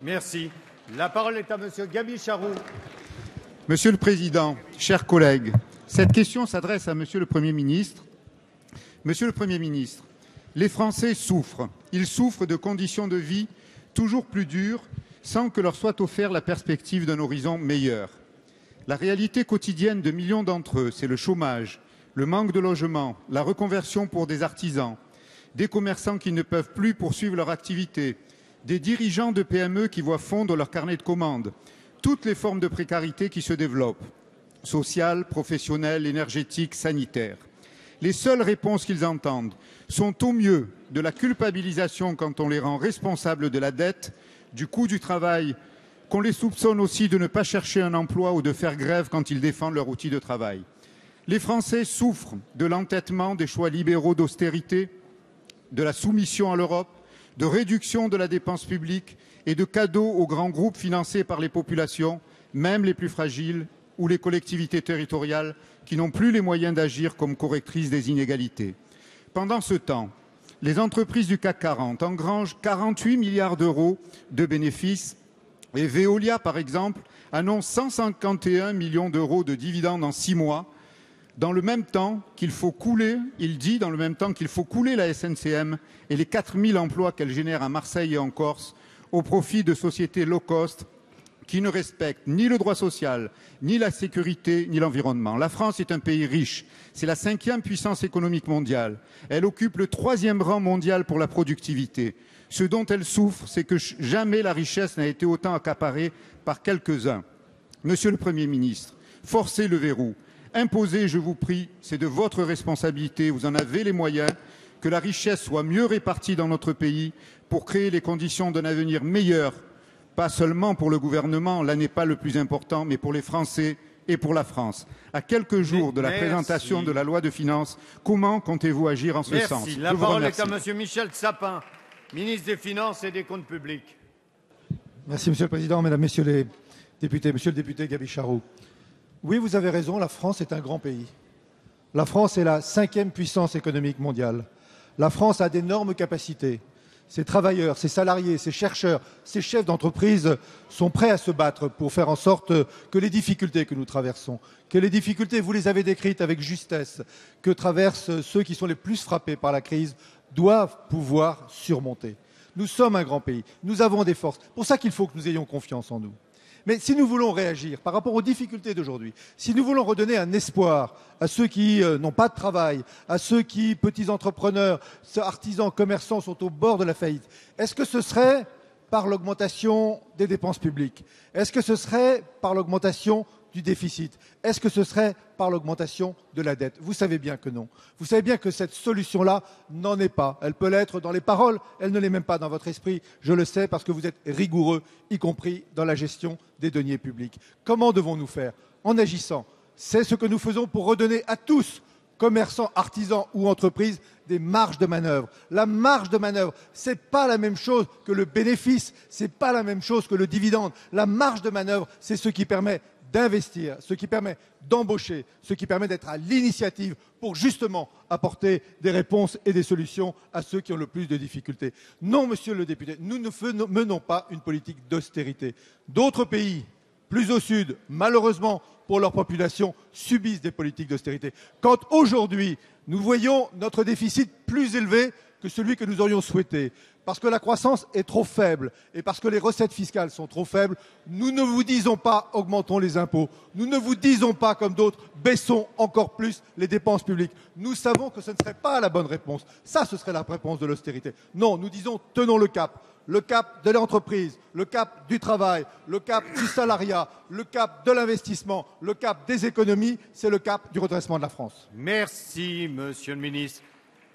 Merci. La parole est à Monsieur Gaby Charroux. Monsieur le Président, chers collègues, cette question s'adresse à Monsieur le Premier ministre. Monsieur le Premier ministre, les Français souffrent. Ils souffrent de conditions de vie toujours plus dures sans que leur soit offerte la perspective d'un horizon meilleur. La réalité quotidienne de millions d'entre eux, c'est le chômage, le manque de logement, la reconversion pour des artisans, des commerçants qui ne peuvent plus poursuivre leur activité, des dirigeants de PME qui voient fondre leur carnet de commandes, toutes les formes de précarité qui se développent, sociales, professionnelles, énergétiques, sanitaires. Les seules réponses qu'ils entendent sont au mieux de la culpabilisation quand on les rend responsables de la dette, du coût du travail, qu'on les soupçonne aussi de ne pas chercher un emploi ou de faire grève quand ils défendent leur outil de travail. Les Français souffrent de l'entêtement des choix libéraux d'austérité, de la soumission à l'Europe, de réduction de la dépense publique et de cadeaux aux grands groupes financés par les populations, même les plus fragiles, ou les collectivités territoriales qui n'ont plus les moyens d'agir comme correctrices des inégalités. Pendant ce temps, les entreprises du CAC 40 engrangent 48 milliards d'euros de bénéfices et Veolia, par exemple, annonce 151 millions d'euros de dividendes en 6 mois. Dans le même temps qu'il faut couler, il dit dans le même temps qu'il faut couler la SNCM et les 4000 emplois qu'elle génère à Marseille et en Corse au profit de sociétés low cost qui ne respectent ni le droit social, ni la sécurité, ni l'environnement. La France est un pays riche. C'est la 5e puissance économique mondiale. Elle occupe le 3e rang mondial pour la productivité. Ce dont elle souffre, c'est que jamais la richesse n'a été autant accaparée par quelques-uns. Monsieur le Premier ministre, forcez le verrou. Imposer, je vous prie, c'est de votre responsabilité, vous en avez les moyens, que la richesse soit mieux répartie dans notre pays pour créer les conditions d'un avenir meilleur, pas seulement pour le gouvernement, là n'est pas le plus important, mais pour les Français et pour la France. À quelques jours de la présentation de la loi de finances, comment comptez-vous agir en ce sens? La parole est à Monsieur Michel Sapin, ministre des Finances et des Comptes publics. Merci Monsieur le Président, Mesdames, Messieurs les députés. Monsieur le député Gaby Charroux. Oui, vous avez raison, la France est un grand pays. La France est la 5e puissance économique mondiale. La France a d'énormes capacités. Ses travailleurs, ses salariés, ses chercheurs, ses chefs d'entreprise sont prêts à se battre pour faire en sorte que les difficultés que nous traversons, que les difficultés, vous les avez décrites avec justesse, que traversent ceux qui sont les plus frappés par la crise, doivent pouvoir surmonter. Nous sommes un grand pays, nous avons des forces. C'est pour ça qu'il faut que nous ayons confiance en nous. Mais si nous voulons réagir par rapport aux difficultés d'aujourd'hui, si nous voulons redonner un espoir à ceux qui n'ont pas de travail, à ceux qui, petits entrepreneurs, artisans, commerçants, sont au bord de la faillite, est-ce que ce serait par l'augmentation des dépenses publiques? Est-ce que ce serait par l'augmentation du déficit? Est-ce que ce serait par l'augmentation de la dette? Vous savez bien que non. Vous savez bien que cette solution-là n'en est pas. Elle peut l'être dans les paroles, elle ne l'est même pas dans votre esprit. Je le sais parce que vous êtes rigoureux, y compris dans la gestion des deniers publics. Comment devons-nous faire? En agissant. C'est ce que nous faisons pour redonner à tous, commerçants, artisans ou entreprises, des marges de manœuvre. La marge de manœuvre, ce n'est pas la même chose que le bénéfice, ce n'est pas la même chose que le dividende. La marge de manœuvre, c'est ce qui permet d'investir, ce qui permet d'embaucher, ce qui permet d'être à l'initiative pour justement apporter des réponses et des solutions à ceux qui ont le plus de difficultés. Non, monsieur le député, nous ne menons pas une politique d'austérité. D'autres pays, plus au sud, malheureusement pour leur population, subissent des politiques d'austérité. Quand aujourd'hui, nous voyons notre déficit plus élevé que celui que nous aurions souhaité, parce que la croissance est trop faible et parce que les recettes fiscales sont trop faibles, nous ne vous disons pas augmentons les impôts, nous ne vous disons pas comme d'autres baissons encore plus les dépenses publiques. Nous savons que ce ne serait pas la bonne réponse. Ça, ce serait la réponse de l'austérité. Non, nous disons tenons le cap de l'entreprise, le cap du travail, le cap du salariat, le cap de l'investissement, le cap des économies, c'est le cap du redressement de la France. Merci, Monsieur le Ministre.